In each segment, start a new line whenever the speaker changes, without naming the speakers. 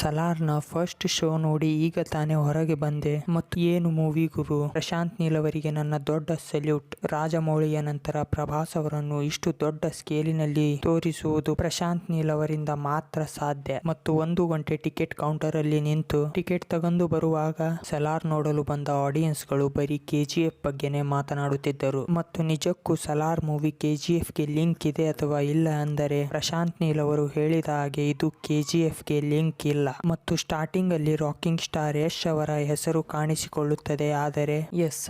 ಸಲಾರ್ನ first show ನೋಡಿ ಈಗ ತಾನೇ ಹೊರಗೆ ಬಂದೆ ಮತ್ತು ಏನು ಮೂವಿ ಗುರು. ಪ್ರಶಾಂತ್ ನೀಲ್ ಅವರಿಗೆ ನನ್ನ ದೊಡ್ಡ ಸಲ್ಯೂಟ್. ರಾಜಮೌಳಿಯ ನಂತರ ಪ್ರಭಾಸ್ ಅವರನ್ನು ಇಷ್ಟು ದೊಡ್ಡ ಸ್ಕೇಲಿನಲ್ಲಿ ತೋರಿಸುವುದು ಪ್ರಶಾಂತ್ ನೀಲ್ ಅವರಿಂದ ಮಾತ್ರ ಸಾಧ್ಯ. ಮತ್ತು 1 ಗಂಟೆ ಟಿಕೆಟ್ ಕೌಂಟರ್ ಅಲ್ಲಿ ನಿಂತು ಟಿಕೆಟ್ ತಗೊಂಡು ಬರುವಾಗ ಸಲಾರ್ ನೋಡಲು ಬಂದ ಆಡಿಯನ್ಸ್ ಗಳು ಬರೀ KGF ಬಗ್ಗೆನೇ ಮಾತನಾಡುತ್ತಿದ್ದರು. ಮತ್ತು ನಿಜಕ್ಕೂ ಸಲಾರ್ ಮೂವಿ KGF ಗೆ ಲಿಂಕ್ ಇದೆ ಅಥವಾ ಇಲ್ಲ ಅಂದರೆ ಪ್ರಶಾಂತ್ ನೀಲ್ ಅವರು ಹೇಳಿದ ಹಾಗೆ ಇದು KGF ಗೆ ಲಿಂಕ್ ಇಲ್ಲ. ಮತ್ತು ಸ್ಟಾರ್ಟಿಂಗ್ ಅಲ್ಲಿ ರಾಕಿಂಗ್ ಸ್ಟಾರ್ ಯಶ್ ಅವರ ಹೆಸರು ಕಾಣಿಸಿಕೊಳ್ಳುತ್ತದೆ. ಆದರೆ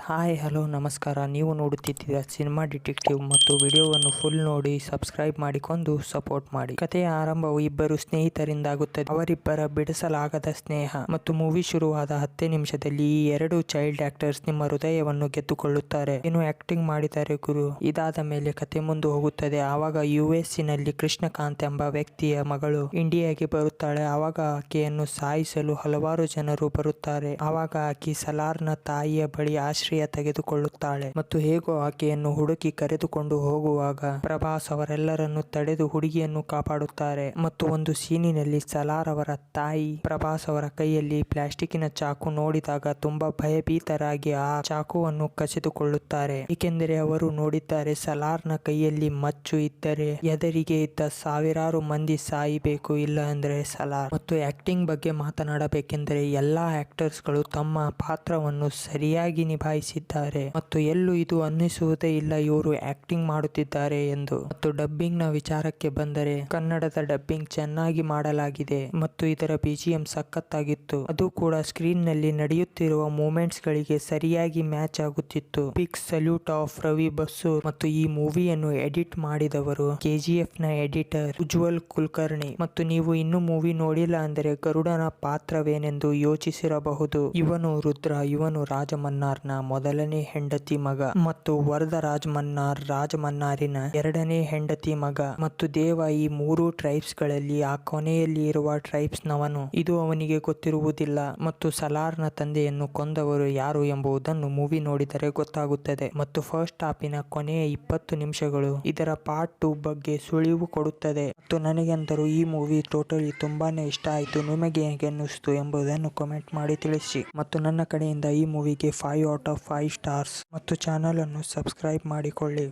ಹಾಯ್ ಹಲೋ ನಮಸ್ಕಾರ, ನೀವು ನೋಡುತ್ತಿದ್ದೀರಾ ಸಿನಿಮಾ ಡಿಟೆಕ್ಟಿವ್ ಮತ್ತು ವಿಡಿಯೋವನ್ನು ಫುಲ್ ನೋಡಿ ಸಬ್ಸ್ಕ್ರೈಬ್ ಮಾಡಿಕೊಂಡು ಸಪೋರ್ಟ್ ಮಾಡಿ. ಕಥೆಯ ಆರಂಭವು ಇಬ್ಬರು ಸ್ನೇಹಿತರಿಂದಾಗುತ್ತದೆ. ಅವರಿಬ್ಬರ ಬಿಡಿಸಲಾಗದ ಸ್ನೇಹ ಮತ್ತು ಮೂವಿ ಶುರುವಾದ 10 ನಿಮಿಷದಲ್ಲಿ ಈ 2 ಚೈಲ್ಡ್ ಆಕ್ಟರ್ಸ್ ನಿಮ್ಮ ಹೃದಯವನ್ನು ಗೆದ್ದುಕೊಳ್ಳುತ್ತಾರೆ. ಏನು ಆಕ್ಟಿಂಗ್ ಮಾಡಿದ್ದಾರೆ ಗುರು. ಇದಾದ ಮೇಲೆ ಕತೆ ಮುಂದೆ ಹೋಗುತ್ತದೆ. ಆವಾಗ US ನಲ್ಲಿ ಕೃಷ್ಣಕಾಂತ್ ಎಂಬ ವ್ಯಕ್ತಿಯ ಮಗಳು ಇಂಡಿಯಾಗೆ ಬರುತ್ತಾಳೆ. ಆವಾಗ ಆಕೆಯನ್ನು ಸಾಯಿಸಲು ಹಲವಾರು ಜನರು ಬರುತ್ತಾರೆ. ಆವಾಗ ಆಕೆ ಸಲಾರ್ನ ತಾಯಿಯ ಬಳಿ ಆಶ್ರಯ ತೆಗೆದುಕೊಳ್ಳುತ್ತಾಳೆ ಮತ್ತು ಹೇಗೋ ಆಕೆಯನ್ನು ಹುಡುಕಿ ಕರೆದುಕೊಂಡು ಹೋಗುವಾಗ ಪ್ರಭಾಸ್ ಅವರೆಲ್ಲರನ್ನು ತಡೆದು ಹುಡುಗಿಯನ್ನು ಕಾಪಾಡುತ್ತಾರೆ. ಮತ್ತು ಒಂದು ಸೀನಿನಲ್ಲಿ ಸಲಾರ್ ಅವರ ತಾಯಿ ಪ್ರಭಾಸ್ ಅವರ ಕೈಯಲ್ಲಿ ಪ್ಲಾಸ್ಟಿಕ್ಕಿನ ಚಾಕು ನೋಡಿದಾಗ ತುಂಬಾ ಭಯಭೀತರಾಗಿ ಆ ಚಾಕುವನ್ನು ಕಸಿದುಕೊಳ್ಳುತ್ತಾರೆ. ಏಕೆಂದರೆ ಅವರು ನೋಡಿದ್ದಾರೆ ಸಲಾರ್ನ ಕೈಯಲ್ಲಿ ಮಚ್ಚು ಇದ್ದರೆ ಎದುರಿಗೆ ಇದ್ದ ಸಾವಿರಾರು ಮಂದಿ ಸಾಯಬೇಕು, ಇಲ್ಲ ಅಂದ್ರೆ ಸಲಾರ್. ಮತ್ತು ಆಕ್ಟಿಂಗ್ ಬಗ್ಗೆ ಮಾತನಾಡಬೇಕೆಂದರೆ ಎಲ್ಲಾ ಆಕ್ಟರ್ಸ್ ಗಳು ತಮ್ಮ ಪಾತ್ರವನ್ನು ಸರಿಯಾಗಿ ನಿಭಾಯಿಸಿದ್ದಾರೆ ಮತ್ತು ಎಲ್ಲೂ ಇದು ಅನ್ನಿಸುವುದೇ ಇಲ್ಲ ಇವರು ಆಕ್ಟಿಂಗ್ ಮಾಡುತ್ತಿದ್ದಾರೆ ಎಂದು. ಮತ್ತು ಡಬ್ಬಿಂಗ್ ನ ವಿಚಾರಕ್ಕೆ ಬಂದರೆ ಕನ್ನಡದ ಡಬ್ಬಿಂಗ್ ಚೆನ್ನಾಗಿ ಮಾಡಲಾಗಿದೆ ಮತ್ತು ಇದರ BGM ಸಖತ್ತಾಗಿತ್ತು. ಅದು ಕೂಡ ಸ್ಕ್ರೀನ್ ನಲ್ಲಿ ನಡೆಯುತ್ತಿರುವ ಮೂಮೆಂಟ್ಸ್ ಗಳಿಗೆ ಸರಿಯಾಗಿ ಮ್ಯಾಚ್ ಆಗುತ್ತಿತ್ತು. Big salute of Ravi Basrur. ಮತ್ತು ಈ ಮೂವಿಯನ್ನು ಎಡಿಟ್ ಮಾಡಿದವರು KGF ನ ಎಡಿಟರ್ ಉಜ್ವಲ್ ಕುಲಕರ್ಣಿ. ಮತ್ತು ನೀವು ಇನ್ನೂ ಮೂವಿ ನೋಡಿಲ್ಲ ಅಂದರೆ ಗರುಡನ ಪಾತ್ರವೇನೆಂದು ಯೋಚಿಸಿರಬಹುದು. ಇವನು ರುದ್ರ. ಇವನು ರಾಜಮನ್ನಾರ್ನ ಮೊದಲನೇ ಹೆಂಡತಿ ಮಗ ಮತ್ತು ವರದರಾಜ್ ಮನ್ನಾರ್ ರಾಜಮನ್ನಾರಿನ 2ನೇ ಹೆಂಡತಿ ಮಗ. ಮತ್ತು ದೇವ ಈ 3 ಟ್ರೈಬ್ಸ್ ಗಳಲ್ಲಿ ಆ ಕೊನೆಯಲ್ಲಿ ಇರುವ ಟ್ರೈಬ್ಸ್ ನವನು. ಇದು ಅವನಿಗೆ ಗೊತ್ತಿರುವುದಿಲ್ಲ. ಮತ್ತು ಸಲಾರ್ನ ತಂದೆಯನ್ನು ಕೊಂದವರು ಯಾರು ಎಂಬುದನ್ನು ಮೂವಿ ನೋಡಿದರೆ ಗೊತ್ತಾಗುತ್ತದೆ. ಮತ್ತು ಫಸ್ಟ್ ಹಾಫಿನ ಕೊನೆಯ 20 ನಿಮಿಷಗಳು ಇದರ ಪಾರ್ಟ್ 2 ಬಗ್ಗೆ ಸುಳಿವು ಕೊಡುತ್ತದೆ. ಮತ್ತು ನನಗಂತರೂ ಈ ಮೂವಿ ಟೋಟಲಿ ತುಂಬಾನೇ ಇಷ್ಟ ಆಯಿತು. ನಿಮಗೆ ಹೇಗೆ ಅನ್ನಿಸ್ತು ಎಂಬುದನ್ನು ಕಾಮೆಂಟ್ ಮಾಡಿ ತಿಳಿಸಿ. ಮತ್ತು ನನ್ನ ಕಡೆಯಿಂದ ಈ ಮೂವಿಗೆ 5 ಔಟ್ ಆಫ್ 5 ಸ್ಟಾರ್ಸ್. ಮತ್ತು ಚಾನಲ್ ಅನ್ನು ಸಬ್ಸ್ಕ್ರೈಬ್ ಮಾಡಿಕೊಳ್ಳಿ.